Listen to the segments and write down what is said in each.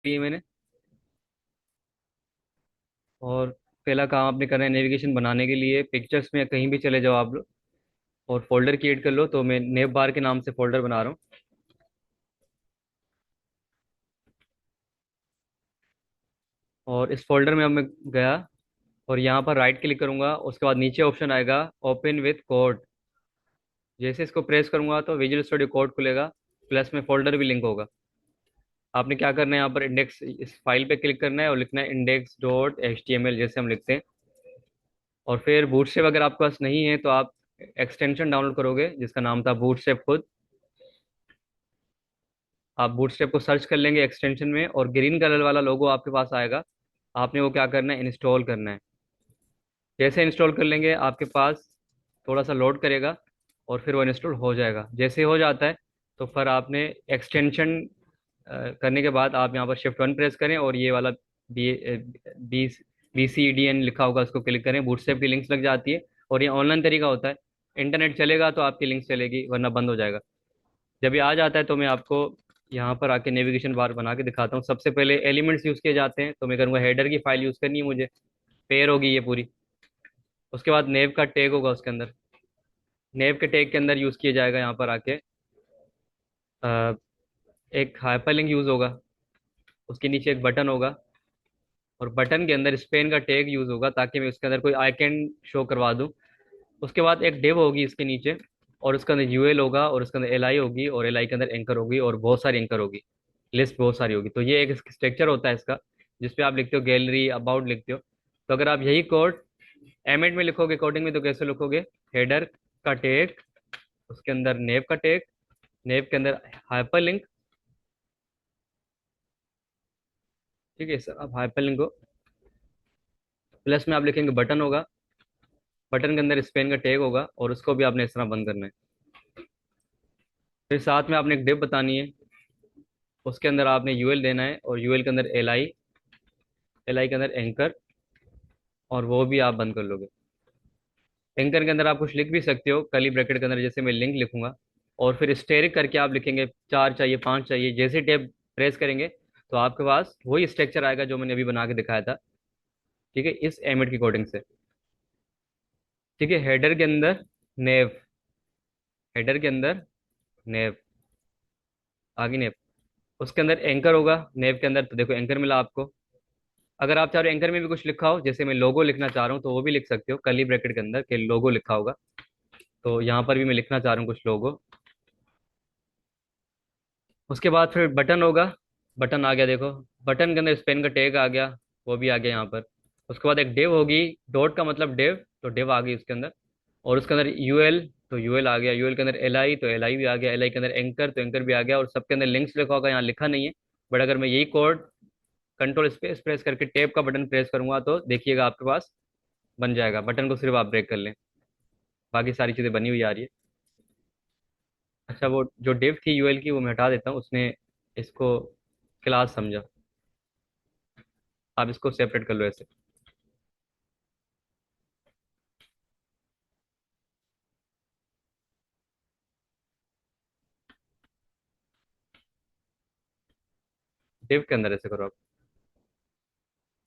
दी है मैंने। और पहला काम आपने करना है, नेविगेशन बनाने के लिए पिक्चर्स में कहीं भी चले जाओ आप लोग और फोल्डर क्रिएट कर लो। तो मैं नेव बार के नाम से फोल्डर बना रहा हूँ। और इस फोल्डर में अब मैं गया और यहाँ पर राइट क्लिक करूंगा। उसके बाद नीचे ऑप्शन आएगा ओपन विथ कोड। जैसे इसको प्रेस करूंगा तो विजुअल स्टूडियो कोड खुलेगा, प्लस में फोल्डर भी लिंक होगा। आपने क्या करना है, यहाँ पर इंडेक्स इस फाइल पे क्लिक करना है और लिखना है index dot H T M L, जैसे हम लिखते हैं। और फिर बूटस्ट्रैप अगर आपके पास नहीं है तो आप एक्सटेंशन डाउनलोड करोगे जिसका नाम था बूटस्ट्रैप खुद। आप बूटस्ट्रैप को सर्च कर लेंगे एक्सटेंशन में और ग्रीन कलर वाला लोगो आपके पास आएगा। आपने वो क्या करना है, इंस्टॉल करना है। जैसे इंस्टॉल कर लेंगे आपके पास थोड़ा सा लोड करेगा और फिर वो इंस्टॉल हो जाएगा। जैसे हो जाता है तो फिर आपने एक्सटेंशन करने के बाद आप यहाँ पर शिफ्ट 1 प्रेस करें और ये वाला बी बी BCDN लिखा होगा, उसको क्लिक करें। बूटस्ट्रैप की लिंक्स लग जाती है। और ये ऑनलाइन तरीका होता है, इंटरनेट चलेगा तो आपकी लिंक्स चलेगी वरना बंद हो जाएगा। जब ये आ जाता है तो मैं आपको यहाँ पर आके नेविगेशन बार बना के दिखाता हूँ। सबसे पहले एलिमेंट्स यूज़ किए जाते हैं, तो मैं करूँगा हेडर की फाइल यूज़ करनी है मुझे। पेयर होगी ये पूरी। उसके बाद नेव का टैग होगा उसके अंदर। नेव के टैग के अंदर यूज़ किया जाएगा यहाँ पर आके अ, एक हाइपरलिंक यूज़ होगा। उसके नीचे एक बटन होगा और बटन के अंदर स्पेन का टैग यूज़ होगा ताकि मैं उसके अंदर कोई आइकन शो करवा दूँ। उसके बाद एक डिव होगी इसके नीचे और उसके अंदर यूएल होगा और उसके अंदर एलआई होगी और एलआई के अंदर एंकर होगी और बहुत सारी एंकर होगी। लिस्ट बहुत सारी होगी। तो ये एक स्ट्रक्चर होता है इसका, जिसपे आप लिखते हो गैलरी अबाउट लिखते हो। तो अगर आप यही कोड एमेट में लिखोगे कोडिंग में तो कैसे लिखोगे, हेडर का टैग, उसके अंदर नेव का टैग, नेव के अंदर हाइपरलिंक। ठीक है सर, आप हाइपरलिंक को प्लस में आप लिखेंगे बटन होगा। बटन के अंदर स्पेन का टैग होगा और उसको भी आपने इस तरह बंद करना है। फिर साथ में आपने एक डिव बतानी है। उसके अंदर आपने यूएल देना है और यूएल के अंदर एलआई, एलआई के अंदर एंकर, और वो भी आप बंद कर लोगे। एंकर के अंदर आप कुछ लिख भी सकते हो कली ब्रैकेट के अंदर, जैसे मैं लिंक लिखूंगा। और फिर स्टेरिक करके आप लिखेंगे 4 चाहिए 5 चाहिए। जैसे टैब प्रेस करेंगे तो आपके पास वही स्ट्रक्चर आएगा जो मैंने अभी बना के दिखाया था। ठीक है, इस एमिट की कोडिंग से। ठीक है, हेडर के अंदर नेव, हेडर के अंदर नेव, आगे नेव। उसके अंदर एंकर होगा नेव के अंदर। तो देखो एंकर मिला आपको। अगर आप चाह रहे हो एंकर में भी कुछ लिखा हो, जैसे मैं लोगो लिखना चाह रहा हूँ तो वो भी लिख सकते हो कली ब्रैकेट के अंदर के लोगो लिखा होगा। तो यहाँ पर भी मैं लिखना चाह रहा हूँ कुछ लोगो। उसके बाद फिर बटन होगा। बटन आ गया देखो। बटन के अंदर स्पेन का टैग आ गया, वो भी आ गया यहाँ पर। उसके बाद एक डिव होगी, डॉट का मतलब डिव, तो डिव आ गई उसके अंदर। और उसके अंदर यूएल, तो यूएल आ गया। यूएल के अंदर एलआई, तो एलआई भी आ गया। एलआई के अंदर एंकर, तो एंकर भी आ गया। और सबके अंदर लिंक्स लिखा होगा, यहाँ लिखा नहीं है। बट अगर मैं यही कोड कंट्रोल स्पेस प्रेस करके टैब का बटन प्रेस करूंगा तो देखिएगा आपके पास बन जाएगा। बटन को सिर्फ आप ब्रेक कर लें, बाकी सारी चीज़ें बनी हुई आ रही है। अच्छा, वो जो डिव थी यूएल की वो मैं हटा देता हूँ, उसने इसको क्लास समझा। आप इसको सेपरेट कर लो ऐसे। डिव के अंदर ऐसे करो आप।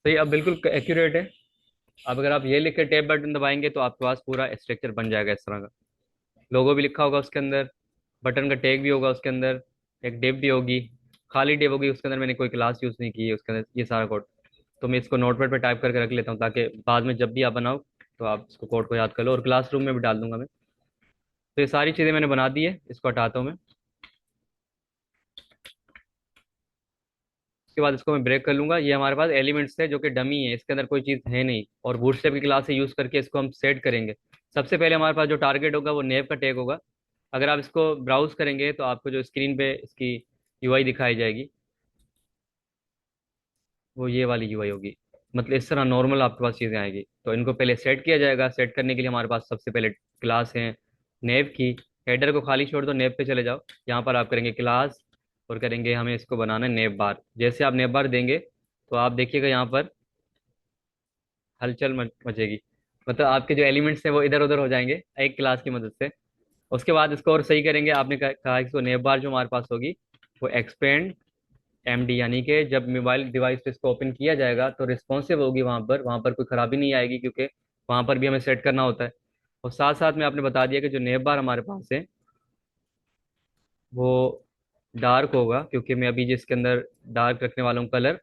सही, अब बिल्कुल एक्यूरेट है। अब अगर आप ये लिख के टैब बटन दबाएंगे तो आपके पास पूरा स्ट्रक्चर बन जाएगा इस तरह का। लोगो भी लिखा होगा उसके अंदर, बटन का टैग भी होगा उसके अंदर, एक डिव भी होगी। खाली डिव होगी, उसके अंदर मैंने कोई क्लास यूज़ नहीं की है उसके अंदर, ये सारा कोड। तो मैं इसको नोटपैड पे टाइप करके रख लेता हूँ ताकि बाद में जब भी आप बनाओ तो आप इसको कोड को याद कर लो। और क्लासरूम में भी डाल दूंगा मैं। तो ये सारी चीज़ें मैंने बना दी है, इसको हटाता हूँ मैं। उसके बाद इसको मैं ब्रेक कर लूंगा। ये हमारे पास एलिमेंट्स है जो कि डमी है, इसके अंदर कोई चीज़ है नहीं। और बूटस्ट्रैप की क्लास से यूज़ करके इसको हम सेट करेंगे। सबसे पहले हमारे पास जो टारगेट होगा वो नेव का टैग होगा। अगर आप इसको ब्राउज करेंगे तो आपको जो स्क्रीन पे इसकी यूआई दिखाई जाएगी वो ये वाली यूआई होगी। मतलब इस तरह नॉर्मल आपके पास चीज़ें आएगी। तो इनको पहले सेट किया जाएगा। सेट करने के लिए हमारे पास सबसे पहले क्लास है नेव की। हेडर को खाली छोड़ दो, नेव पे चले जाओ। यहाँ पर आप करेंगे क्लास और करेंगे हमें इसको बनाना है नेव बार। जैसे आप नेव बार देंगे तो आप देखिएगा यहाँ पर हलचल मचेगी। मतलब आपके जो एलिमेंट्स हैं वो इधर उधर हो जाएंगे एक क्लास की मदद से। उसके बाद इसको और सही करेंगे। आपने कहा इसको नेव बार जो हमारे पास होगी वो एक्सपेंड एमडी, यानी कि जब मोबाइल डिवाइस पे इसको ओपन किया जाएगा तो रिस्पॉन्सिव होगी, वहाँ पर कोई ख़राबी नहीं आएगी, क्योंकि वहाँ पर भी हमें सेट करना होता है। और साथ साथ में आपने बता दिया कि जो नेव बार हमारे पास है वो डार्क होगा, क्योंकि मैं अभी जिसके अंदर डार्क रखने वाला हूँ कलर,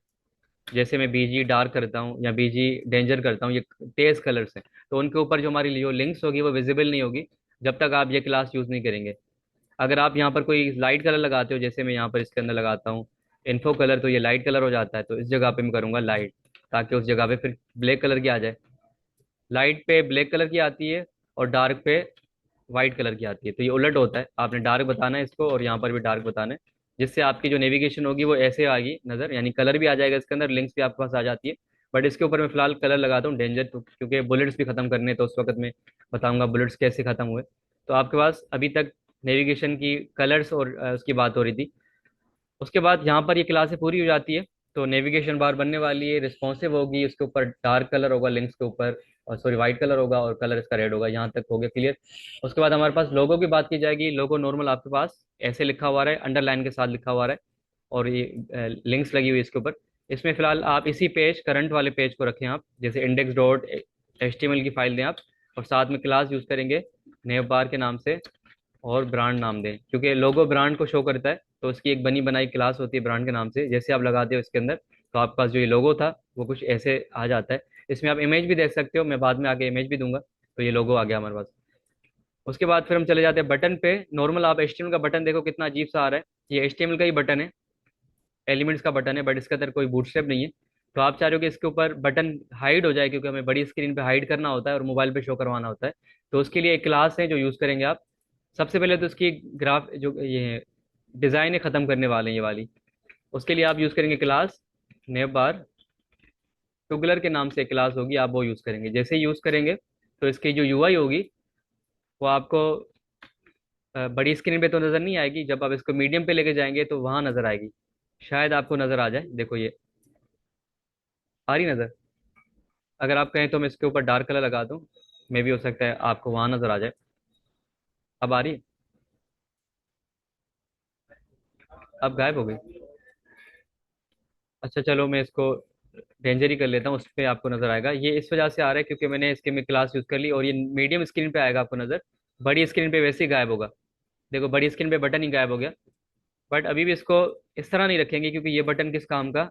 जैसे मैं बीजी डार्क करता हूँ या बीजी डेंजर करता हूँ, ये तेज कलर्स हैं, तो उनके ऊपर जो हमारी जो लिंक्स होगी वो विजिबल नहीं होगी जब तक आप ये क्लास यूज़ नहीं करेंगे। अगर आप यहाँ पर कोई लाइट कलर लगाते हो, जैसे मैं यहाँ पर इसके अंदर लगाता हूँ इन्फो कलर, तो ये लाइट कलर हो जाता है, तो इस जगह पे मैं करूँगा लाइट, ताकि उस जगह पे फिर ब्लैक कलर की आ जाए। लाइट पे ब्लैक कलर की आती है और डार्क पे वाइट कलर की आती है, तो ये उलट होता है, आपने डार्क बताना है इसको और यहाँ पर भी डार्क बताना है, जिससे आपकी जो नेविगेशन होगी वो ऐसे आएगी नज़र, यानी कलर भी आ जाएगा इसके अंदर, लिंक्स भी आपके पास आ जाती है। बट इसके ऊपर मैं फिलहाल कलर लगाता हूँ डेंजर, तो क्योंकि बुलेट्स भी खत्म करने हैं, तो उस वक्त मैं बताऊंगा बुलेट्स कैसे खत्म हुए। तो आपके पास अभी तक नेविगेशन की कलर्स और उसकी बात हो रही थी। उसके बाद यहाँ पर ये क्लासें पूरी हो जाती है, तो नेविगेशन बार बनने वाली है, रिस्पॉन्सिव होगी, उसके ऊपर डार्क कलर होगा लिंक्स के ऊपर, और सॉरी वाइट कलर होगा और कलर इसका रेड होगा। यहाँ तक हो गया क्लियर। उसके बाद हमारे पास लोगो की बात की जाएगी। लोगो नॉर्मल आपके पास ऐसे लिखा हुआ है, अंडरलाइन के साथ लिखा हुआ है, और ये लिंक्स लगी हुई है इसके ऊपर। इसमें फिलहाल आप इसी पेज, करंट वाले पेज को रखें आप, जैसे इंडेक्स डॉट एच की फाइल दें आप, और साथ में क्लास यूज़ करेंगे नेव बार के नाम से, और ब्रांड नाम दें, क्योंकि लोगो ब्रांड को शो करता है, तो उसकी एक बनी बनाई क्लास होती है ब्रांड के नाम से, जैसे आप लगाते हो इसके अंदर, तो आपके पास जो ये लोगो था वो कुछ ऐसे आ जाता है। इसमें आप इमेज भी देख सकते हो, मैं बाद में आगे इमेज भी दूंगा। तो ये लोगो आ गया हमारे पास। उसके बाद फिर हम चले जाते हैं बटन पे। नॉर्मल आप HTML का बटन देखो कितना अजीब सा आ रहा है, ये HTML का ही बटन है, एलिमेंट्स का बटन है, बट इसके अंदर कोई बूटस्ट्रैप नहीं है। तो आप चाह रहे हो कि इसके ऊपर बटन हाइड हो जाए, क्योंकि हमें बड़ी स्क्रीन पे हाइड करना होता है और मोबाइल पे शो करवाना होता है। तो उसके लिए एक क्लास है जो यूज़ करेंगे आप। सबसे पहले तो उसकी ग्राफ जो ये डिज़ाइन है ख़त्म करने वाले हैं ये वाली, उसके लिए आप यूज़ करेंगे क्लास नेव बार टुगलर के नाम से क्लास होगी, आप वो यूज़ करेंगे। जैसे ही यूज़ करेंगे तो इसकी जो UI होगी वो आपको बड़ी स्क्रीन पे तो नज़र नहीं आएगी, जब आप इसको मीडियम पे लेके जाएंगे तो वहाँ नज़र आएगी। शायद आपको नज़र आ जाए, देखो ये आ रही नज़र। अगर आप कहें तो मैं इसके ऊपर डार्क कलर लगा दूं, मे भी हो सकता है आपको वहाँ नज़र आ जाए। अब आ रही है? अब गायब हो गई। अच्छा चलो, मैं इसको डेंजर ही कर लेता हूँ, उस पर आपको नज़र आएगा। ये इस वजह से आ रहा है क्योंकि मैंने इसके में क्लास यूज़ कर ली, और ये मीडियम स्क्रीन पे आएगा आपको नज़र, बड़ी स्क्रीन पे वैसे ही गायब होगा। देखो बड़ी स्क्रीन पे बटन ही गायब हो गया। बट अभी भी इसको इस तरह नहीं रखेंगे, क्योंकि ये बटन किस काम का,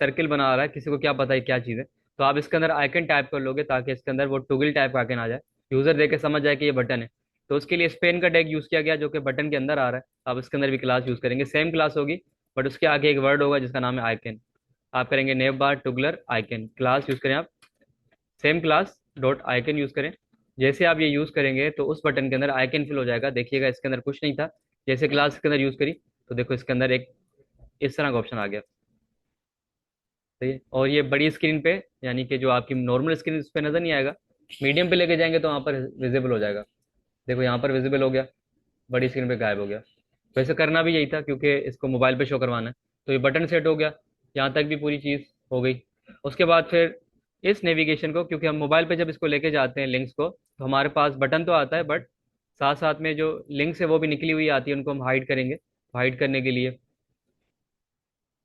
सर्किल बना रहा है, किसी को क्या पता है क्या चीज़ है। तो आप इसके अंदर आइकन टाइप कर लोगे, ताकि इसके अंदर वो टुगल टाइप का आइकन आ जाए, यूज़र देख के समझ जाए कि ये बटन है। तो उसके लिए स्पेन का टैग यूज़ किया गया, जो कि बटन के अंदर आ रहा है। आप इसके अंदर भी क्लास यूज़ करेंगे, सेम क्लास होगी, बट उसके आगे एक वर्ड होगा जिसका नाम है आइकन। आप करेंगे नेव बार टुगलर आइकन, क्लास यूज़ करें आप, same class dot icon use करें। जैसे आप ये यूज़ करेंगे तो उस बटन के अंदर आइकन फिल हो जाएगा। देखिएगा इसके अंदर कुछ नहीं था, जैसे क्लास के अंदर यूज़ करी तो देखो इसके अंदर एक इस तरह का ऑप्शन आ गया। सही है। और ये बड़ी स्क्रीन पे, यानी कि जो आपकी नॉर्मल स्क्रीन, उस पर नज़र नहीं आएगा, मीडियम पे लेके जाएंगे तो वहाँ पर विजिबल हो जाएगा। देखो यहाँ पर विजिबल हो गया, बड़ी स्क्रीन पे गायब हो गया। वैसे करना भी यही था, क्योंकि इसको मोबाइल पे शो करवाना है। तो ये बटन सेट हो गया, यहाँ तक भी पूरी चीज़ हो गई। उसके बाद फिर इस नेविगेशन को, क्योंकि हम मोबाइल पे जब इसको लेके जाते हैं लिंक्स को, तो हमारे पास बटन तो आता है, बट साथ साथ में जो लिंक्स है वो भी निकली हुई आती है, उनको हम हाइड करेंगे। हाइड करने के लिए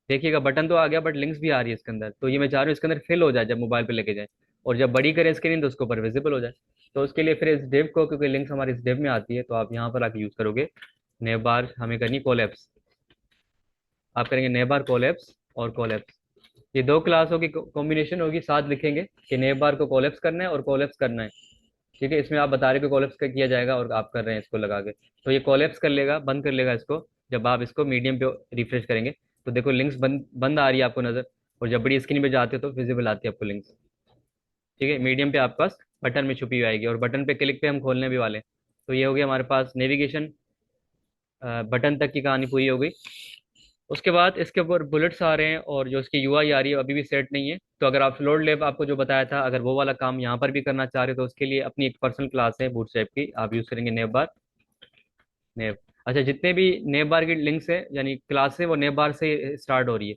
देखिएगा बटन तो आ गया, बट लिंक्स भी आ रही है इसके अंदर, तो ये मैं चाह रहा हूँ इसके अंदर फिल हो जाए जब मोबाइल पे लेके जाए, और जब बड़ी करें स्क्रीन तो उसके ऊपर विजिबल हो जाए। तो उसके लिए फिर इस डिव को, क्योंकि लिंक्स हमारी इस डिव में आती है, तो आप यहाँ पर आके यूज़ करोगे नेव बार, हमें करनी कोलैप्स। आप करेंगे नेव बार कोलैप्स और कोलैप्स, ये दो क्लासों की कॉम्बिनेशन होगी, साथ लिखेंगे कि नेव बार को कोलैप्स करना है और कोलैप्स करना है। ठीक है, इसमें आप बता रहे हो कि कोलैप्स किया जाएगा और आप कर रहे हैं इसको लगा के, तो ये कोलैप्स कर लेगा, बंद कर लेगा इसको, जब आप इसको मीडियम पे रिफ्रेश करेंगे। तो देखो लिंक्स बंद बंद आ रही है आपको नज़र, और जब बड़ी स्क्रीन पे जाते हो तो विजिबल आती है आपको लिंक्स। ठीक है, मीडियम पे आपके पास बटन में छुपी हुई आएगी, और बटन पे क्लिक पे हम खोलने भी वाले हैं। तो ये हो गया हमारे पास नेविगेशन, बटन तक की कहानी पूरी हो गई। उसके बाद इसके ऊपर बुलेट्स आ रहे हैं, और जो इसकी UI आ रही है अभी भी सेट नहीं है। तो अगर आप फ्लोट लैब आपको जो बताया था, अगर वो वाला काम यहाँ पर भी करना चाह रहे हो, तो उसके लिए अपनी एक पर्सनल क्लास है बूटस्ट्रैप की, आप यूज़ करेंगे नेव बार नेव। अच्छा, जितने भी नेव बार की लिंक्स है यानी क्लास है, वो नेव बार से स्टार्ट हो रही है।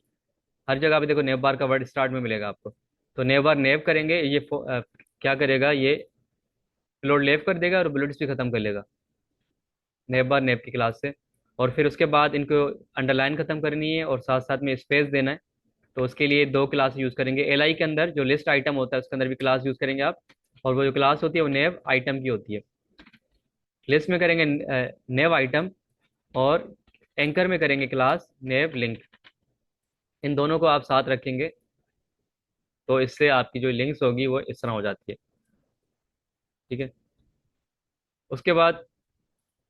हर जगह पे देखो नेव बार का वर्ड स्टार्ट में मिलेगा आपको। तो नेव बार नेव करेंगे, ये क्या करेगा, ये फ्लोट लैब कर देगा और बुलेट्स भी खत्म कर लेगा नेव बार नेव की क्लास से। और फिर उसके बाद इनको अंडरलाइन खत्म करनी है और साथ साथ में स्पेस देना है। तो उसके लिए दो क्लास यूज़ करेंगे। एल आई के अंदर जो लिस्ट आइटम होता है उसके अंदर भी क्लास यूज़ करेंगे आप। और वो जो क्लास होती है वो नेव आइटम की होती है। लिस्ट में करेंगे नेव आइटम, और एंकर में करेंगे क्लास नेव लिंक। इन दोनों को आप साथ रखेंगे तो इससे आपकी जो लिंक्स होगी वो इस तरह हो जाती है। ठीक है। उसके बाद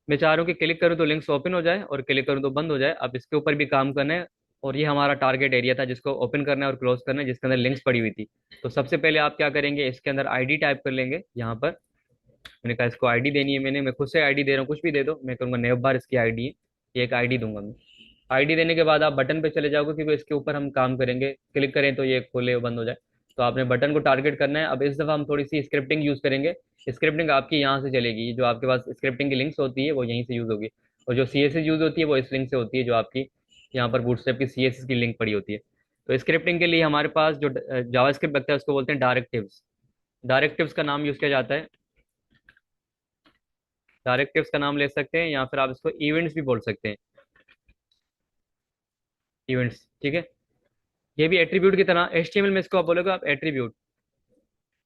मैं चाह रहा हूँ कि क्लिक करूँ तो लिंक्स ओपन हो जाए और क्लिक करूँ तो बंद हो जाए। अब इसके ऊपर भी काम करना है। और ये हमारा टारगेट एरिया था जिसको ओपन करना है और क्लोज करना है, जिसके अंदर लिंक्स पड़ी हुई थी। तो सबसे पहले आप क्या करेंगे, इसके अंदर आईडी टाइप कर लेंगे यहाँ पर। मैंने कहा इसको आईडी देनी है, मैं खुद से आईडी दे रहा हूँ, कुछ भी दे दो। मैं कहूँगा नेव बार इसकी आईडी है, ये एक आईडी दूंगा मैं। आईडी देने के बाद आप बटन पे चले जाओगे क्योंकि इसके ऊपर हम काम करेंगे। क्लिक करें तो ये खोले बंद हो जाए। तो आपने बटन को टारगेट करना है। अब इस दफ़ा हम थोड़ी सी स्क्रिप्टिंग यूज़ करेंगे। स्क्रिप्टिंग आपकी यहाँ से चलेगी, जो आपके पास स्क्रिप्टिंग की लिंक्स होती है वो यहीं से यूज़ होगी। और जो सी एस एस यूज़ होती है वो इस लिंक से होती है, जो आपकी यहाँ पर बूटस्ट्रैप की सी एस एस की लिंक पड़ी होती है। तो स्क्रिप्टिंग के लिए हमारे पास जो जावास्क्रिप्ट लगता है उसको बोलते हैं डायरेक्टिव्स। डायरेक्टिव्स का नाम यूज़ किया जाता है। डायरेक्टिव्स का नाम ले सकते हैं या फिर आप इसको इवेंट्स भी बोल सकते हैं। इवेंट्स, ठीक है। ये भी एट्रीब्यूट की तरह, HTML में इसको आप बोलोगे आप एट्रीब्यूट।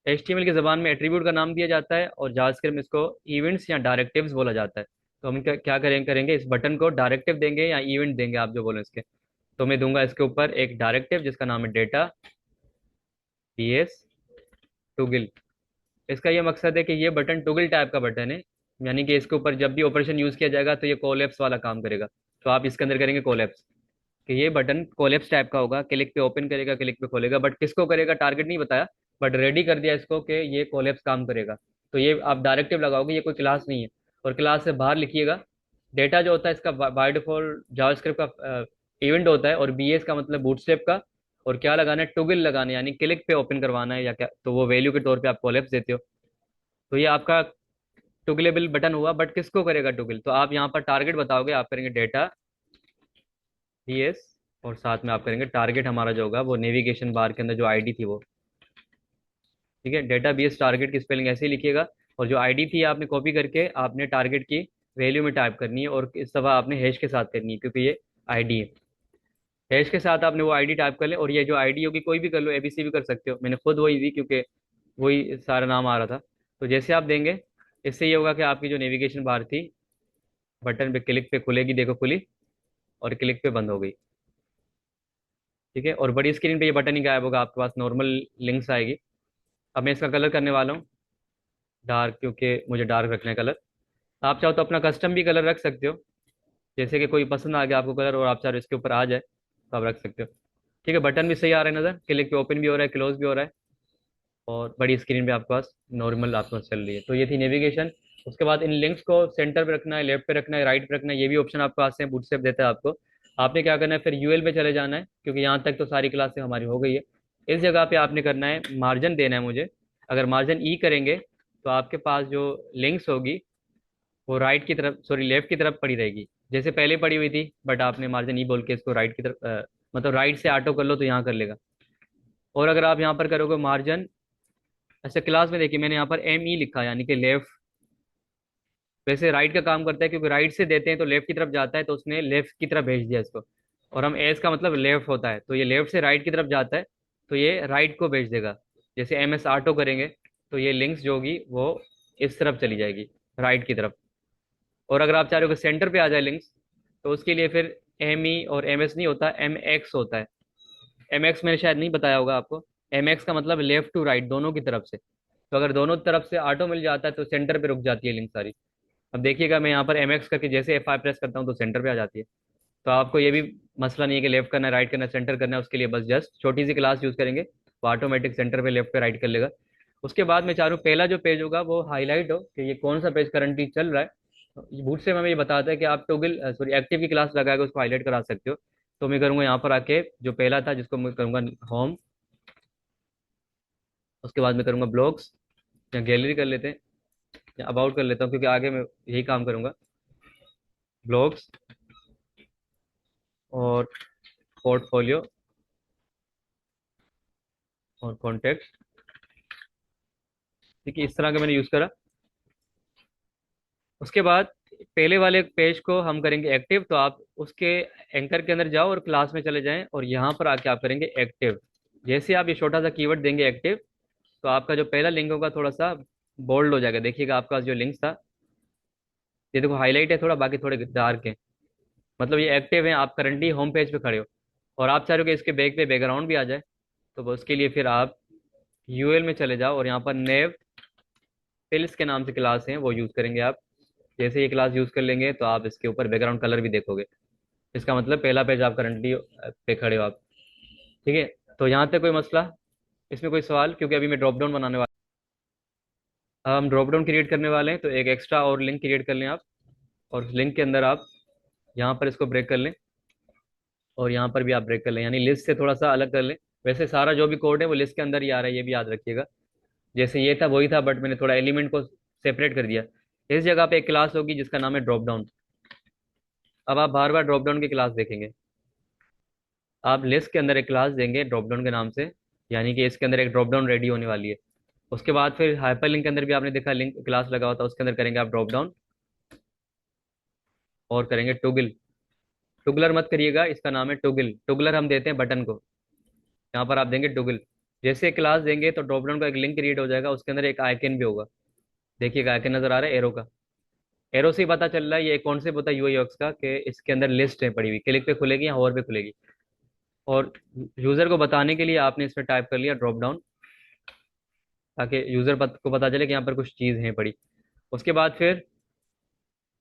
HTML की ज़बान में एट्रीब्यूट का नाम दिया जाता है और जावास्क्रिप्ट में इसको इवेंट्स या डायरेक्टिव्स बोला जाता है। तो हम क्या करेंगे, इस बटन को डायरेक्टिव देंगे या इवेंट देंगे, आप जो बोलो इसके। तो मैं दूंगा इसके ऊपर एक डायरेक्टिव जिसका नाम है डेटा PS टुगिल। इसका ये मकसद है कि ये बटन टुगल टाइप का बटन है, यानी कि इसके ऊपर जब भी ऑपरेशन यूज़ किया जाएगा तो ये कोलैप्स वाला काम करेगा। तो आप इसके अंदर करेंगे कोलैप्स, कि ये बटन कोलैप्स टाइप का होगा। क्लिक पे ओपन करेगा, क्लिक पे खोलेगा, बट किसको करेगा टारगेट नहीं बताया। बट रेडी कर दिया इसको कि ये कोलैप्स काम करेगा। तो ये आप डायरेक्टिव लगाओगे, ये कोई क्लास नहीं है। और क्लास से बाहर लिखिएगा डेटा जो होता है इसका बाय डिफॉल्ट जावास्क्रिप्ट का इवेंट होता है, और BS का मतलब बूटस्ट्रैप का। और क्या लगाना है, टुगल लगाना है, यानी क्लिक पे ओपन करवाना है या क्या, तो वो वैल्यू के तौर पे आप कोलैप्स देते हो। तो ये आपका टुगलेबल बटन हुआ। बट किसको करेगा टुगल, तो आप यहाँ पर टारगेट बताओगे, आप करेंगे डेटा PS, और साथ में आप करेंगे टारगेट। हमारा जो होगा वो नेविगेशन बार के अंदर जो आईडी थी वो। ठीक है, डेटा बेस टारगेट की स्पेलिंग ऐसे ही लिखिएगा। और जो आईडी थी आपने कॉपी करके आपने टारगेट की वैल्यू में टाइप करनी है, और इस दफ़ा आपने हैश के साथ करनी है क्योंकि ये आईडी है। हैश के साथ आपने वो आईडी टाइप कर ले, और ये जो आईडी होगी कोई भी कर लो, ABC भी कर सकते हो। मैंने खुद वही दी क्योंकि वही सारा नाम आ रहा था। तो जैसे आप देंगे, इससे ये होगा कि आपकी जो नेविगेशन बार थी बटन पे क्लिक पे खुलेगी, देखो खुली, और क्लिक पे बंद हो गई। ठीक है, और बड़ी स्क्रीन पे ये बटन ही गायब होगा, आपके पास नॉर्मल लिंक्स आएगी। अब मैं इसका कलर करने वाला हूँ डार्क, क्योंकि मुझे डार्क रखना है कलर। आप चाहो तो अपना कस्टम भी कलर रख सकते हो, जैसे कि कोई पसंद आ गया आपको कलर और आप चाहो इसके ऊपर आ जाए तो आप रख सकते हो। ठीक है, बटन भी सही आ रहा है नज़र, क्लिक पे ओपन भी हो रहा है, क्लोज भी हो रहा है। और बड़ी स्क्रीन पे आपके पास नॉर्मल आपके पास चल रही है। तो ये थी नेविगेशन। उसके बाद इन लिंक्स को सेंटर पे रखना है, लेफ्ट पे रखना है, राइट पे रखना है, ये भी ऑप्शन आपके पास है, बूटस्ट्रैप देता है आपको। आपने क्या करना है, फिर UL पे चले जाना है, क्योंकि यहाँ तक तो सारी क्लासें हमारी हो गई है। इस जगह पे आपने करना है, मार्जिन देना है मुझे। अगर मार्जिन करेंगे तो आपके पास जो लिंक्स होगी वो राइट की तरफ, सॉरी लेफ्ट की तरफ पड़ी रहेगी, जैसे पहले पड़ी हुई थी। बट आपने मार्जिन बोल के इसको राइट की तरफ मतलब राइट से ऑटो कर लो तो यहाँ कर लेगा। और अगर आप यहाँ पर करोगे मार्जिन, अच्छा क्लास में देखिए मैंने यहाँ पर ME लिखा है, यानी कि लेफ्ट। वैसे राइट का काम करता है, क्योंकि राइट से देते हैं तो लेफ्ट की तरफ जाता है, तो उसने लेफ्ट की तरफ भेज दिया इसको। और हम एस का मतलब लेफ्ट होता है, तो ये लेफ्ट से राइट की तरफ जाता है, तो ये राइट को भेज देगा। जैसे MS ऑटो करेंगे तो ये लिंक्स जो होगी वो इस तरफ चली जाएगी, राइट की तरफ। और अगर आप चाह रहे हो कि सेंटर पे आ जाए लिंक्स, तो उसके लिए फिर ME और MS नहीं होता, MX होता है। MX मैंने शायद नहीं बताया होगा आपको। MX का मतलब लेफ्ट टू राइट दोनों की तरफ से। तो अगर दोनों तरफ से ऑटो मिल जाता है तो सेंटर पे रुक जाती है लिंक सारी। अब देखिएगा मैं यहाँ पर MX करके जैसे F5 प्रेस करता हूँ तो सेंटर पे आ जाती है। तो आपको ये भी मसला नहीं है कि लेफ्ट करना है, राइट करना है, सेंटर करना है। उसके लिए बस जस्ट छोटी सी क्लास यूज़ करेंगे, वो ऑटोमेटिक सेंटर पे लेफ्ट पे राइट कर लेगा। उसके बाद मैं चाह रहा हूँ पहला जो पेज होगा वो हाईलाइट हो कि ये कौन सा पेज करंटली चल रहा है। बूट से हमें ये बताता है कि आप टोगल सॉरी एक्टिव की क्लास लगा के उसको हाईलाइट करा सकते हो। तो मैं करूँगा यहाँ पर आके जो पहला था जिसको मैं करूँगा होम, उसके बाद मैं करूँगा ब्लॉग्स, या गैलरी कर लेते हैं, या अबाउट कर लेता हूँ क्योंकि आगे मैं यही काम करूँगा। ब्लॉग्स और पोर्टफोलियो और कॉन्टेक्ट। ठीक है, इस तरह का मैंने यूज़ करा। उसके बाद पहले वाले पेज को हम करेंगे एक्टिव, तो आप उसके एंकर के अंदर जाओ और क्लास में चले जाएं और यहाँ पर आके आप करेंगे एक्टिव। जैसे आप ये छोटा सा कीवर्ड देंगे एक्टिव, तो आपका जो पहला लिंक होगा थोड़ा सा बोल्ड हो जाएगा। देखिएगा आपका जो लिंक था, ये देखो हाईलाइट है थोड़ा, बाकी थोड़े डार्क है, मतलब ये एक्टिव है, आप करंटली होम पेज पे खड़े हो। और आप चाह रहे हो कि इसके बैक पे बैकग्राउंड भी आ जाए, तो उसके लिए फिर आप यूएल में चले जाओ और यहाँ पर नेव टिल्स के नाम से क्लास है वो यूज़ करेंगे आप। जैसे ये क्लास यूज़ कर लेंगे तो आप इसके ऊपर बैकग्राउंड कलर भी देखोगे। इसका मतलब पहला पेज आप करंटली पे खड़े हो आप। ठीक है, तो यहाँ तक कोई मसला, इसमें कोई सवाल? क्योंकि अभी मैं ड्रॉप डाउन बनाने वाला, हम ड्रॉप डाउन क्रिएट करने वाले हैं, तो एक एक्स्ट्रा और लिंक क्रिएट कर लें आप। और उस लिंक के अंदर आप यहाँ पर इसको ब्रेक कर लें और यहाँ पर भी आप ब्रेक कर लें, यानी लिस्ट से थोड़ा सा अलग कर लें। वैसे सारा जो भी कोड है वो लिस्ट के अंदर ही आ रहा है, ये भी याद रखिएगा। जैसे ये था वही था, बट मैंने थोड़ा एलिमेंट को सेपरेट कर दिया। इस जगह पे एक क्लास होगी जिसका नाम है ड्रॉप डाउन। अब आप बार बार ड्रॉप डाउन की क्लास देखेंगे। आप लिस्ट के अंदर एक क्लास देंगे ड्रॉप डाउन के नाम से, यानी कि इसके अंदर एक ड्रॉप डाउन रेडी होने वाली है। उसके बाद फिर हाइपर लिंक के अंदर भी आपने देखा लिंक क्लास लगा हुआ था, उसके अंदर करेंगे आप ड्रॉप डाउन और करेंगे टुगल। टुगलर मत करिएगा, इसका नाम है टुगल। टुगलर हम देते हैं बटन को, यहाँ पर आप देंगे टुगल। जैसे क्लास देंगे तो ड्रॉप डाउन का एक लिंक क्रिएट हो जाएगा, उसके अंदर एक आइकन भी होगा। देखिएगा आइकन नजर आ रहा है एरो का। एरो से ही पता चल रहा है ये कौन से होता है यूआई यूएक्स का, कि इसके अंदर लिस्ट है पड़ी हुई, क्लिक पे खुलेगी या होवर पे खुलेगी। और यूजर को बताने के लिए आपने इसमें टाइप कर लिया ड्रॉप डाउन, ताकि यूजर को पता चले कि यहाँ पर कुछ चीज़ है पड़ी। उसके बाद फिर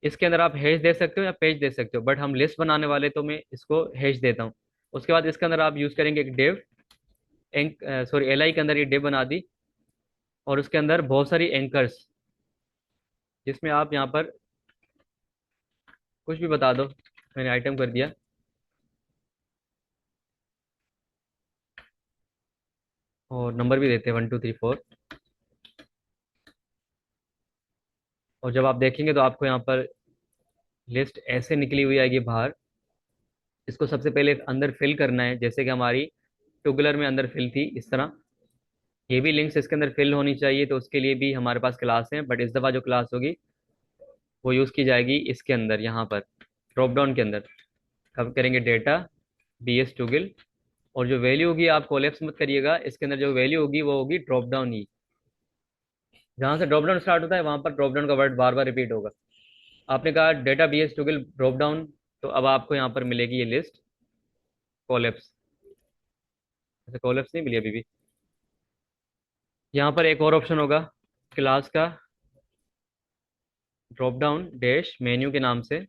इसके अंदर आप हैश दे सकते हो या पेज दे सकते हो, बट हम लिस्ट बनाने वाले तो मैं इसको हैश देता हूँ। उसके बाद इसके अंदर आप यूज़ करेंगे एक डेव एंक, सॉरी एल आई के अंदर ये डेव बना दी। और उसके अंदर बहुत सारी एंकर्स, जिसमें आप यहाँ पर कुछ भी बता दो। मैंने आइटम कर दिया और नंबर भी देते हैं 1 2 3 4। और जब आप देखेंगे तो आपको यहाँ पर लिस्ट ऐसे निकली हुई आएगी बाहर। इसको सबसे पहले अंदर फिल करना है, जैसे कि हमारी टुगलर में अंदर फिल थी इस तरह। ये भी लिंक्स इसके अंदर फिल होनी चाहिए, तो उसके लिए भी हमारे पास क्लास है, बट इस दफ़ा जो क्लास होगी वो यूज़ की जाएगी इसके अंदर, यहाँ पर ड्रॉप डाउन के अंदर। कब करेंगे डेटा बी एस टुगल। और जो वैल्यू होगी आप कोलेप्स मत करिएगा, इसके अंदर जो वैल्यू होगी वो होगी ड्रॉप डाउन ही। जहाँ से ड्रॉप डाउन स्टार्ट होता है वहाँ पर ड्रॉप डाउन का वर्ड बार बार रिपीट होगा। आपने कहा data B S toggle drop down, तो अब आपको यहाँ पर मिलेगी ये लिस्ट कोलेप्स। ऐसे कोलेप्स नहीं मिली अभी भी। यहाँ पर एक और ऑप्शन होगा क्लास का, ड्रॉप डाउन डैश मेन्यू के नाम से।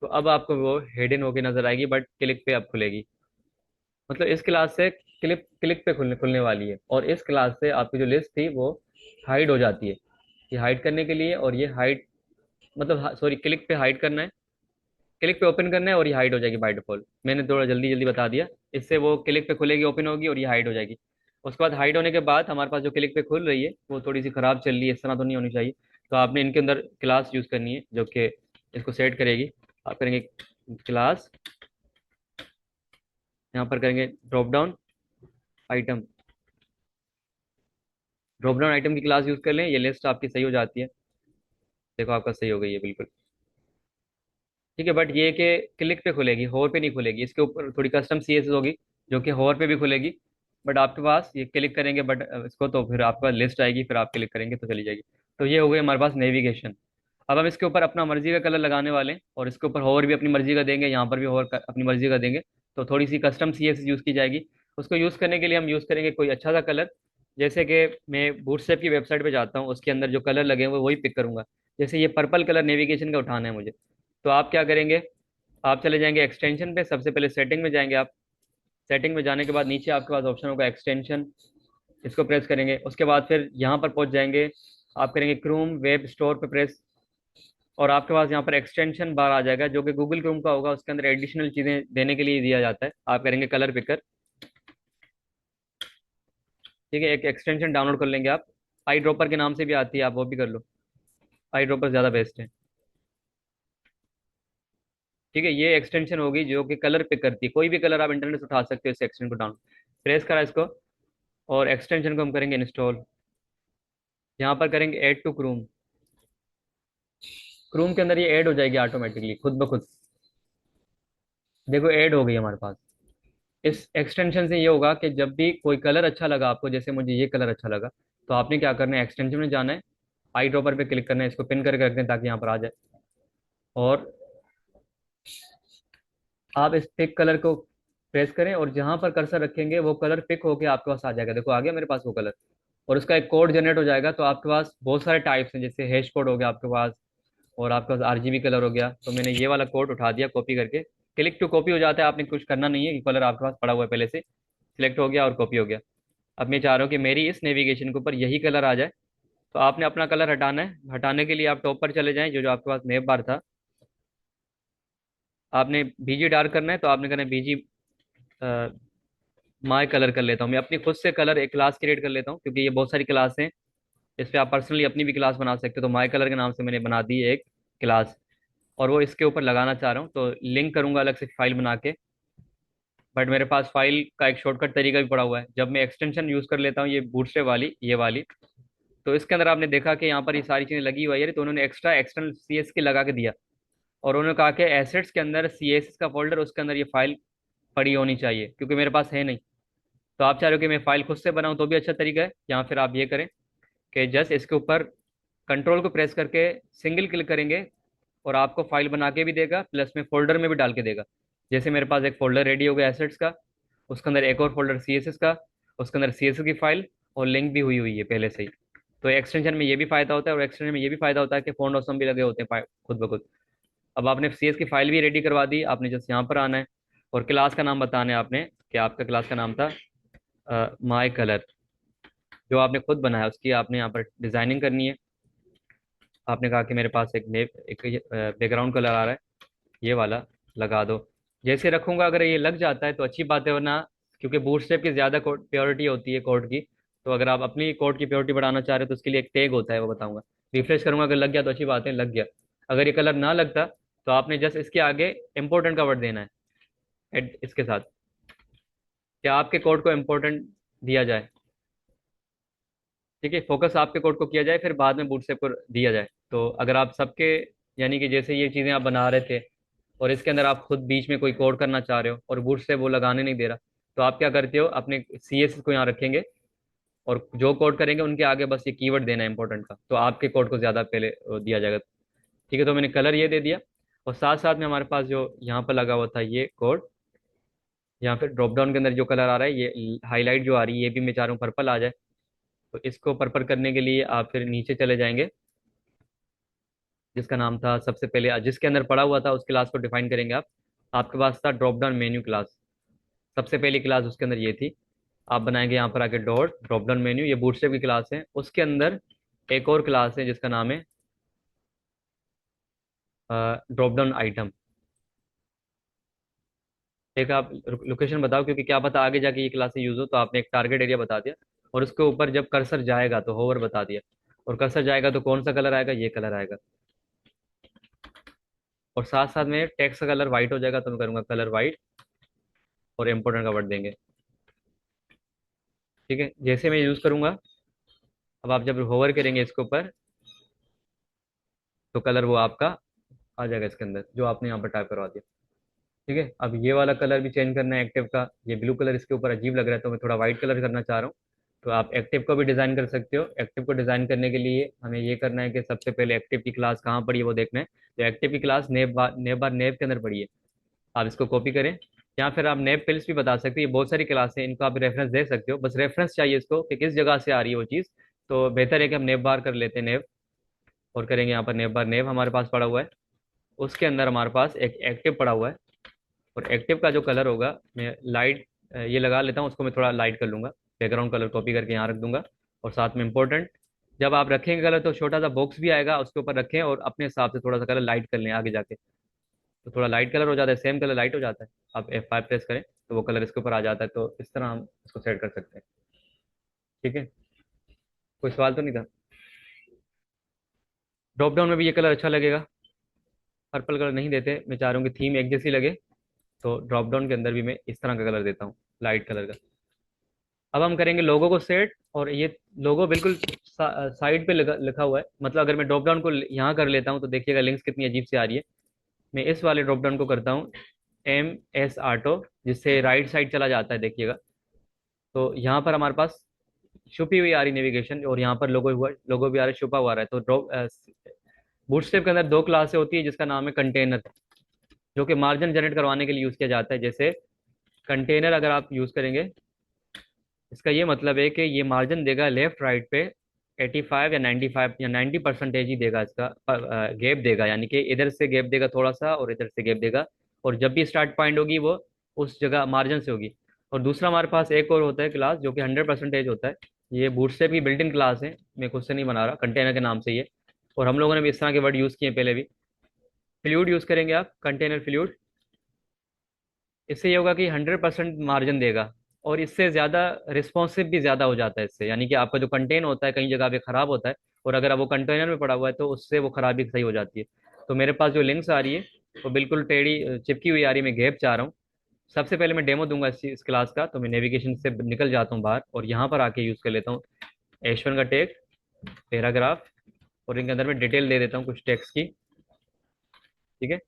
तो अब आपको वो हिडन होके नजर आएगी, बट क्लिक पे अब खुलेगी। मतलब इस क्लास से क्लिक क्लिक पे खुलने खुलने वाली है, और इस क्लास से आपकी जो लिस्ट थी वो हाइड हो जाती है। ये हाइड करने के लिए, और ये हाइड मतलब सॉरी क्लिक पे हाइड करना है, क्लिक पे ओपन करना है, और ये हाइड हो जाएगी बाय डिफॉल्ट। मैंने थोड़ा जल्दी जल्दी बता दिया। इससे वो क्लिक पे खुलेगी, ओपन होगी और ये हाइड हो जाएगी। उसके बाद हाइड होने के बाद हमारे पास जो क्लिक पे खुल रही है वो थोड़ी सी खराब चल रही है, इस तरह तो नहीं होनी चाहिए। तो आपने इनके अंदर क्लास यूज़ करनी है जो कि इसको सेट करेगी। आप करेंगे क्लास, यहाँ पर करेंगे drop down item. Drop down item की क्लास यूज़ कर लें, ये लिस्ट आपकी सही हो जाती है। देखो आपका सही हो गई है बिल्कुल। ठीक है, बट ये कि क्लिक पे खुलेगी, होवर पे नहीं खुलेगी। इसके ऊपर थोड़ी कस्टम सीएस होगी जो कि होवर पे भी खुलेगी। बट आपके पास ये क्लिक करेंगे बट इसको, तो फिर आपका लिस्ट आएगी, फिर आप क्लिक करेंगे तो चली जाएगी। तो ये हो गई हमारे पास नेविगेशन। अब हम इसके ऊपर अपना मर्जी का कलर लगाने वाले हैं, और इसके ऊपर होवर भी अपनी मर्जी का देंगे, यहाँ पर भी होवर अपनी मर्जी का देंगे। तो थोड़ी सी कस्टम सीएस यूज़ की जाएगी। उसको यूज़ करने के लिए हम यूज़ करेंगे कोई अच्छा सा कलर। जैसे कि मैं बूटस्ट्रैप की वेबसाइट पे जाता हूँ, उसके अंदर जो कलर लगे हुए वही पिक करूंगा। जैसे ये पर्पल कलर नेविगेशन का उठाना है मुझे, तो आप क्या करेंगे, आप चले जाएंगे एक्सटेंशन पे, सबसे पहले सेटिंग में जाएंगे आप। सेटिंग में जाने के बाद नीचे आपके पास ऑप्शन होगा एक्सटेंशन, इसको प्रेस करेंगे। उसके बाद फिर यहाँ पर पहुँच जाएंगे, आप करेंगे क्रोम वेब स्टोर पे प्रेस, और आपके पास यहाँ पर एक्सटेंशन बार आ जाएगा जो कि गूगल क्रोम का होगा। उसके अंदर एडिशनल चीज़ें देने के लिए दिया जाता है। आप करेंगे कलर पिकर। ठीक है, एक एक्सटेंशन डाउनलोड कर लेंगे आप, आई ड्रॉपर के नाम से भी आती है, आप वो भी कर लो। आई ड्रॉपर ज़्यादा बेस्ट है। ठीक है, ये एक्सटेंशन होगी जो कि कलर पिक करती है, कोई भी कलर आप इंटरनेट से उठा सकते हो इस एक्सटेंशन को डाउन। प्रेस करा इसको, और एक्सटेंशन को हम करेंगे इंस्टॉल। यहाँ पर करेंगे ऐड टू क्रोम। क्रोम के अंदर ये ऐड हो जाएगी ऑटोमेटिकली खुद ब खुद। देखो ऐड हो गई हमारे पास। इस एक्सटेंशन से ये होगा कि जब भी कोई कलर अच्छा लगा आपको, जैसे मुझे ये कलर अच्छा लगा, तो आपने क्या करना है, एक्सटेंशन में जाना है, आई ड्रॉपर पे क्लिक करना है, इसको पिन करके रख दें ताकि यहाँ पर आ जाए। और आप इस पिक कलर को प्रेस करें और जहां पर कर्सर रखेंगे वो कलर पिक होके आपके पास आ जाएगा। देखो आ गया मेरे पास वो कलर। और उसका एक कोड जनरेट हो जाएगा। तो आपके पास बहुत सारे टाइप्स हैं, जैसे हैश कोड हो गया आपके पास, और आपके पास आरजीबी कलर हो गया। तो मैंने ये वाला कोड उठा दिया कॉपी करके। क्लिक टू कॉपी हो जाता है, आपने कुछ करना नहीं है, ये कलर आपके पास पड़ा हुआ है पहले से, सिलेक्ट हो गया और कॉपी हो गया। अब मैं चाह रहा हूँ कि मेरी इस नेविगेशन के ऊपर यही कलर आ जाए। तो आपने अपना कलर हटाना है। हटाने के लिए आप टॉप पर चले जाएं, जो जो आपके पास नेव बार था, आपने बीजी डार्क करना है। तो आपने करना है बीजी माई कलर कर लेता हूँ मैं, अपनी खुद से कलर एक क्लास क्रिएट कर लेता हूँ, क्योंकि ये बहुत सारी क्लास हैं। इस पे आप पर्सनली अपनी भी क्लास बना सकते हो। तो माई कलर के नाम से मैंने बना दी है एक क्लास, और वो इसके ऊपर लगाना चाह रहा हूँ। तो लिंक करूंगा अलग से फाइल बना के। बट मेरे पास फाइल का एक शॉर्टकट तरीका भी पड़ा हुआ है। जब मैं एक्सटेंशन यूज़ कर लेता हूँ, ये बूटस्ट्रैप वाली, ये वाली, तो इसके अंदर आपने देखा कि यहाँ पर ये सारी चीज़ें लगी हुई है, तो उन्होंने एक्स्ट्रा एक्सटर्नल सी एस के लगा के दिया। और उन्होंने कहा कि एसेट्स के अंदर सी एस एस का फोल्डर, उसके अंदर ये फाइल पड़ी होनी चाहिए, क्योंकि मेरे पास है नहीं। तो आप चाह रहे हो कि मैं फाइल खुद से बनाऊं तो भी अच्छा तरीका है, या फिर आप ये करें कि जस्ट इसके ऊपर कंट्रोल को प्रेस करके सिंगल क्लिक करेंगे, और आपको फाइल बना के भी देगा, प्लस में फोल्डर में भी डाल के देगा। जैसे मेरे पास एक फोल्डर रेडी हो गया एसेट्स का, उसके अंदर एक और फोल्डर सी एस एस का, उसके अंदर सी एस एस की फाइल, और लिंक भी हुई हुई है पहले से ही। तो एक्सटेंशन में ये भी फायदा होता है, और एक्सटेंशन में ये भी फायदा होता है कि फोन ऑसम भी लगे होते हैं खुद ब खुद। अब आपने सी एस की फाइल भी रेडी करवा दी, आपने जस्ट यहाँ पर आना है, और क्लास का नाम बताना है आपने, कि आपका क्लास का नाम था माई कलर, जो आपने खुद बनाया उसकी आपने यहाँ पर डिजाइनिंग करनी है। आपने कहा कि मेरे पास एक बैकग्राउंड कलर आ रहा है, ये वाला लगा दो। जैसे रखूंगा, अगर ये लग जाता है तो अच्छी बात है, वरना क्योंकि बूटस्ट्रैप की ज़्यादा प्योरिटी होती है कोड की। तो अगर आप अपनी कोड की प्योरिटी बढ़ाना चाह रहे हो तो उसके लिए एक टैग होता है, वो बताऊंगा। रिफ्रेश करूंगा, अगर लग गया तो अच्छी बात है, लग गया। अगर ये कलर ना लगता तो आपने जस्ट इसके आगे इम्पोर्टेंट का वर्ड देना है इसके साथ, क्या आपके कोड को इम्पोर्टेंट दिया जाए। ठीक है, फोकस आपके कोड को किया जाए, फिर बाद में बूटस्ट्रैप को दिया जाए। तो अगर आप सबके, यानी कि जैसे ये चीज़ें आप बना रहे थे, और इसके अंदर आप खुद बीच में कोई कोड करना चाह रहे हो और बूटस्ट्रैप वो लगाने नहीं दे रहा, तो आप क्या करते हो, अपने सी एस को यहाँ रखेंगे, और जो कोड करेंगे उनके आगे बस ये कीवर्ड देना है इंपॉर्टेंट का, तो आपके कोड को ज़्यादा पहले दिया जाएगा। ठीक है, तो मैंने कलर ये दे दिया। और साथ साथ में हमारे पास जो यहाँ पर लगा हुआ था ये कोड, यहाँ पे ड्रॉप डाउन के अंदर जो कलर आ रहा है, ये हाईलाइट जो आ रही है, ये भी मैं चाह रहा हूँ पर्पल आ जाए। तो इसको पर्पल करने के लिए आप फिर नीचे चले जाएंगे, जिसका नाम था सबसे पहले जिसके अंदर पड़ा हुआ था उस क्लास को डिफाइन करेंगे आप। आपके पास था ड्रॉप डाउन मेन्यू क्लास, सबसे पहली क्लास उसके अंदर ये थी। आप बनाएंगे यहाँ पर आके डॉट ड्रॉप डाउन मेन्यू, ये बूटस्ट्रैप की क्लास है। उसके अंदर एक और क्लास है जिसका नाम है ड्रॉप डाउन आइटम। एक आप लोकेशन बताओ, क्योंकि क्या पता आगे जाके ये क्लासेस यूज हो, तो आपने एक टारगेट एरिया बता दिया, और उसके ऊपर जब कर्सर जाएगा तो होवर बता दिया, और कर्सर जाएगा तो कौन सा कलर आएगा, ये कलर आएगा। और साथ साथ में टेक्स्ट का कलर वाइट हो जाएगा, तो मैं करूँगा कलर वाइट, और इम्पोर्टेंट का वर्ड देंगे। ठीक है, जैसे मैं यूज़ करूँगा, अब आप जब होवर करेंगे इसके ऊपर, तो कलर वो आपका आ जाएगा इसके अंदर, जो आपने यहाँ पर टाइप करवा दिया। ठीक है, अब ये वाला कलर भी चेंज करना है एक्टिव का। ये ब्लू कलर इसके ऊपर अजीब लग रहा है, तो मैं थोड़ा वाइट कलर करना चाह रहा हूँ। तो आप एक्टिव को भी डिज़ाइन कर सकते हो। एक्टिव को डिज़ाइन करने के लिए हमें ये करना है कि सबसे पहले एक्टिव की क्लास कहाँ पड़ी है वो देखना है। तो एक्टिव की क्लास नेब के अंदर पड़ी है। आप इसको कॉपी करें, या फिर आप नेब पिल्स भी बता सकते हो। ये बहुत सारी क्लास हैं, इनको आप रेफरेंस दे सकते हो, बस रेफरेंस चाहिए इसको कि किस जगह से आ रही है वो चीज़। तो बेहतर है कि हम नेब बार कर लेते हैं, नेब, और करेंगे यहाँ पर नेब बार। नेब हमारे पास पड़ा हुआ है, उसके अंदर हमारे पास एक एक्टिव पड़ा हुआ है। और एक्टिव का जो कलर होगा, मैं लाइट ये लगा लेता हूँ, उसको मैं थोड़ा लाइट कर लूँगा, बैकग्राउंड कलर कॉपी करके यहाँ रख दूंगा। और साथ में इंपॉर्टेंट, जब आप रखेंगे कलर तो छोटा सा बॉक्स भी आएगा, उसके ऊपर रखें और अपने हिसाब से थोड़ा सा कलर लाइट कर लें आगे जाके। तो थोड़ा लाइट कलर हो जाता है, सेम कलर लाइट हो जाता है। आप F5 प्रेस करें तो वो कलर इसके ऊपर आ जाता है। तो इस तरह हम इसको सेट कर सकते हैं। ठीक है, कोई सवाल तो नहीं था। ड्रॉप डाउन में भी ये कलर अच्छा लगेगा, पर्पल कलर नहीं देते, मैं चाह रहा हूँ कि थीम एक जैसी लगे। तो ड्रॉप डाउन के अंदर भी मैं इस तरह का कलर देता हूँ, लाइट कलर का। अब हम करेंगे लोगो को सेट, और ये लोगो बिल्कुल साइड पे लिखा हुआ है। मतलब अगर मैं ड्रॉप डाउन को यहाँ कर लेता हूँ तो देखिएगा लिंक्स कितनी अजीब से आ रही है। मैं इस वाले ड्रॉप डाउन को करता हूँ MS ऑटो, जिससे राइट साइड चला जाता है, देखिएगा। तो यहाँ पर हमारे पास छुपी हुई आ रही नेविगेशन, और यहाँ पर लोगो भी आ रहा है, छुपा हुआ आ रहा है। तो ड्रॉप बूटस्ट्रैप के अंदर दो क्लासें होती है, जिसका नाम है कंटेनर, जो कि मार्जिन जनरेट करवाने के लिए यूज़ किया जाता है। जैसे कंटेनर अगर आप यूज़ करेंगे, इसका ये मतलब है कि ये मार्जिन देगा लेफ्ट राइट पे 85 या 95 या 90% ही देगा, इसका गैप देगा, यानी कि इधर से गैप देगा थोड़ा सा और इधर से गैप देगा। और जब भी स्टार्ट पॉइंट होगी वो उस जगह मार्जिन से होगी। और दूसरा हमारे पास एक और होता है क्लास, जो कि 100% होता है। ये बूटस्ट्रैप की बिल्ट इन क्लास है, मैं खुद से नहीं बना रहा, कंटेनर के नाम से ही है। और हम लोगों ने भी इस तरह के वर्ड यूज़ किए हैं पहले भी। फ्लूइड यूज़ करेंगे आप, कंटेनर फ्लूइड। इससे ये होगा कि 100% मार्जिन देगा, और इससे ज़्यादा रिस्पॉन्सिव भी ज़्यादा हो जाता है इससे, यानी कि आपका जो कंटेन होता है कई जगह पे ख़राब होता है, और अगर अब वो कंटेनर में पड़ा हुआ है तो उससे वो खराबी सही हो जाती है। तो मेरे पास जो लिंक्स आ रही है वो बिल्कुल टेढ़ी चिपकी हुई आ रही है, मैं गैप चाह रहा हूँ। सबसे पहले मैं डेमो दूंगा इस क्लास का, तो मैं नेविगेशन से निकल जाता हूँ बाहर और यहाँ पर आके यूज़ कर लेता हूँ H1 का टेक, पैराग्राफ, और इनके अंदर मैं डिटेल दे देता हूँ कुछ टेक्स्ट की। ठीक है।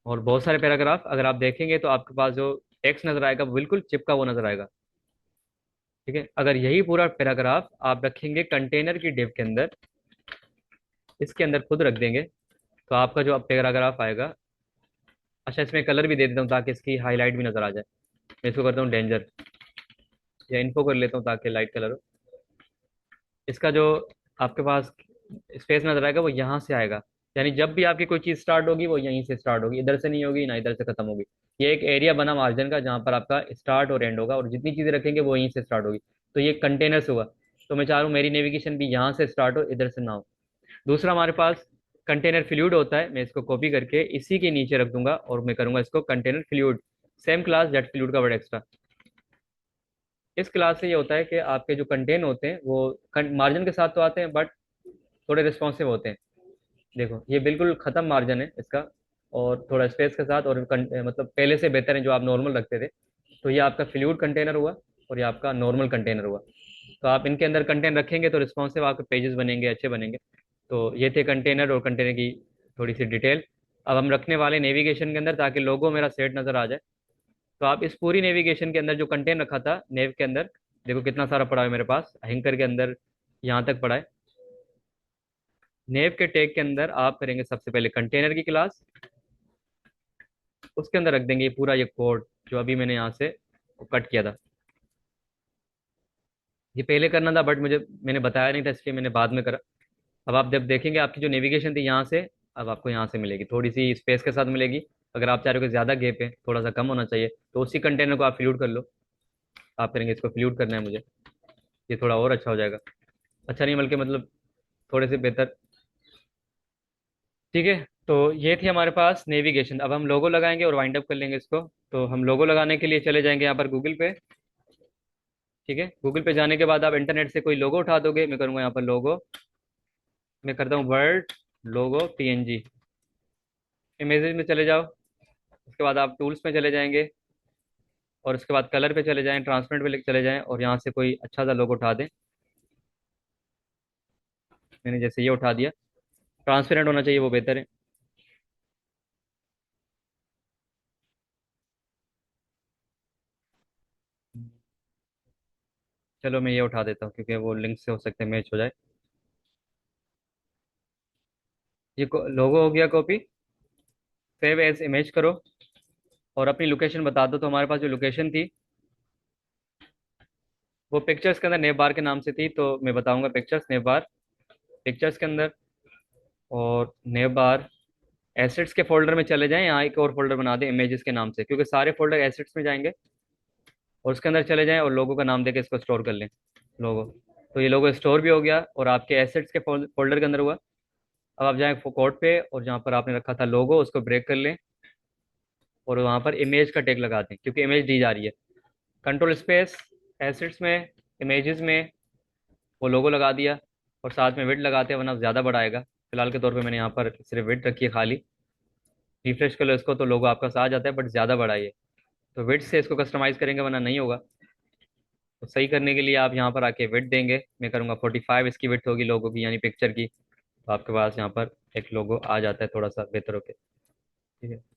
और बहुत सारे पैराग्राफ अगर आप देखेंगे तो आपके पास जो टेक्स्ट नजर आएगा वो बिल्कुल चिपका हुआ नजर आएगा। ठीक है। अगर यही पूरा पैराग्राफ आप रखेंगे कंटेनर की डिव के अंदर, इसके अंदर खुद रख देंगे, तो आपका जो अब पैराग्राफ आएगा। अच्छा, इसमें कलर भी दे देता हूँ ताकि इसकी हाईलाइट भी नजर आ जाए। मैं इसको करता हूँ डेंजर, या इन्फो कर लेता हूँ ताकि लाइट कलर हो। इसका जो आपके पास स्पेस नजर आएगा वो यहाँ से आएगा, यानी जब भी आपकी कोई चीज़ स्टार्ट होगी वो यहीं से स्टार्ट होगी, इधर से नहीं होगी, ना इधर से खत्म होगी। ये एक एरिया बना मार्जिन का जहाँ पर आपका स्टार्ट और एंड होगा, और जितनी चीज़ें रखेंगे वो यहीं से स्टार्ट होगी। तो ये कंटेनर्स हुआ। तो मैं चाह रहा हूँ मेरी नेविगेशन भी यहाँ से स्टार्ट हो, इधर से ना हो। दूसरा हमारे पास कंटेनर फ्लूइड होता है, मैं इसको कॉपी करके इसी के नीचे रख दूंगा, और मैं करूंगा इसको container fluid, same class jet fluid का वर्ड एक्स्ट्रा। इस क्लास से ये होता है कि आपके जो कंटेन होते हैं वो मार्जिन के साथ तो आते हैं, बट थोड़े रिस्पॉन्सिव होते हैं। देखो ये बिल्कुल ख़त्म मार्जिन है इसका, और थोड़ा स्पेस के साथ, और मतलब पहले से बेहतर है जो आप नॉर्मल रखते थे। तो ये आपका फ्लूइड कंटेनर हुआ, और ये आपका नॉर्मल कंटेनर हुआ। तो आप इनके अंदर कंटेंट रखेंगे तो रिस्पॉन्सिव आपके पेजेस बनेंगे, अच्छे बनेंगे। तो ये थे कंटेनर और कंटेनर की थोड़ी सी डिटेल। अब हम रखने वाले नेविगेशन के अंदर, ताकि लोगो मेरा सेट नज़र आ जाए। तो आप इस पूरी नेविगेशन के अंदर जो कंटेंट रखा था नेव के अंदर, देखो कितना सारा पड़ा है मेरे पास, एंकर के अंदर यहाँ तक पड़ा है। नेव के टैग के अंदर आप करेंगे सबसे पहले कंटेनर की क्लास, उसके अंदर रख देंगे ये पूरा ये कोड जो अभी मैंने यहाँ से कट किया था। ये पहले करना था बट मैंने बताया नहीं था, इसलिए मैंने बाद में करा। अब आप जब देखेंगे आपकी जो नेविगेशन थी यहाँ से, अब आपको यहाँ से मिलेगी, थोड़ी सी स्पेस के साथ मिलेगी। अगर आप चाह रहे हो कि ज़्यादा गैप है, थोड़ा सा कम होना चाहिए, तो उसी कंटेनर को आप फ्लूट कर लो। आप करेंगे इसको फ्लूट करना है मुझे, ये थोड़ा और अच्छा हो जाएगा। अच्छा नहीं बल्कि मतलब थोड़े से बेहतर। ठीक है। तो ये थी हमारे पास नेविगेशन। अब हम लोगो लगाएंगे और वाइंड अप कर लेंगे इसको। तो हम लोगो लगाने के लिए चले जाएंगे यहाँ पर गूगल पे। ठीक है। गूगल पे जाने के बाद आप इंटरनेट से कोई लोगो उठा दोगे, मैं करूँगा यहाँ पर लोगो, मैं करता हूँ वर्ड लोगो PNG। इमेजेस में चले जाओ, उसके बाद आप टूल्स में चले जाएंगे, और उसके बाद कलर पे चले जाएं, ट्रांसपेरेंट पे चले जाएं, और यहाँ से कोई अच्छा सा लोगो उठा दें। मैंने जैसे ये उठा दिया, ट्रांसपेरेंट होना चाहिए, वो बेहतर है। चलो मैं ये उठा देता हूँ क्योंकि वो लिंक से हो सकते हैं मैच हो जाए। ये लोगो हो गया कॉपी, सेव एज इमेज करो, और अपनी लोकेशन बता दो। तो हमारे पास जो लोकेशन थी वो पिक्चर्स के अंदर नेव बार के नाम से थी, तो मैं बताऊंगा पिक्चर्स नेव बार, पिक्चर्स के अंदर, और नेव बार एसेट्स के फोल्डर में चले जाएं। यहाँ एक और फोल्डर बना दें इमेजेस के नाम से, क्योंकि सारे फोल्डर एसेट्स में जाएंगे। और उसके अंदर चले जाएं और लोगो का नाम देके इसको स्टोर कर लें, लोगो। तो ये लोगो स्टोर भी हो गया और आपके एसेट्स के फोल्डर के अंदर हुआ। अब आप जाएं कोड पे, और जहाँ पर आपने रखा था लोगो उसको ब्रेक कर लें, और वहाँ पर इमेज का टैग लगा दें, क्योंकि इमेज दी जा रही है। कंट्रोल स्पेस, एसेट्स में, इमेजेस में वो लोगो लगा दिया, और साथ में विड लगाते हैं वरना ज़्यादा बड़ा आएगा। फिलहाल के तौर पे मैंने यहाँ पर सिर्फ विड रखी है खाली। रिफ्रेश कर लो इसको तो लोगो आपका आ जाता है, बट ज़्यादा बड़ा है ये। तो विड से इसको कस्टमाइज़ करेंगे वरना नहीं होगा। तो सही करने के लिए आप यहाँ पर आके विड्थ देंगे, मैं करूँगा 45 इसकी विड्थ होगी लोगो की यानी पिक्चर की। तो आपके पास यहाँ पर एक लोगो आ जाता है थोड़ा सा बेहतर होके। ठीक है।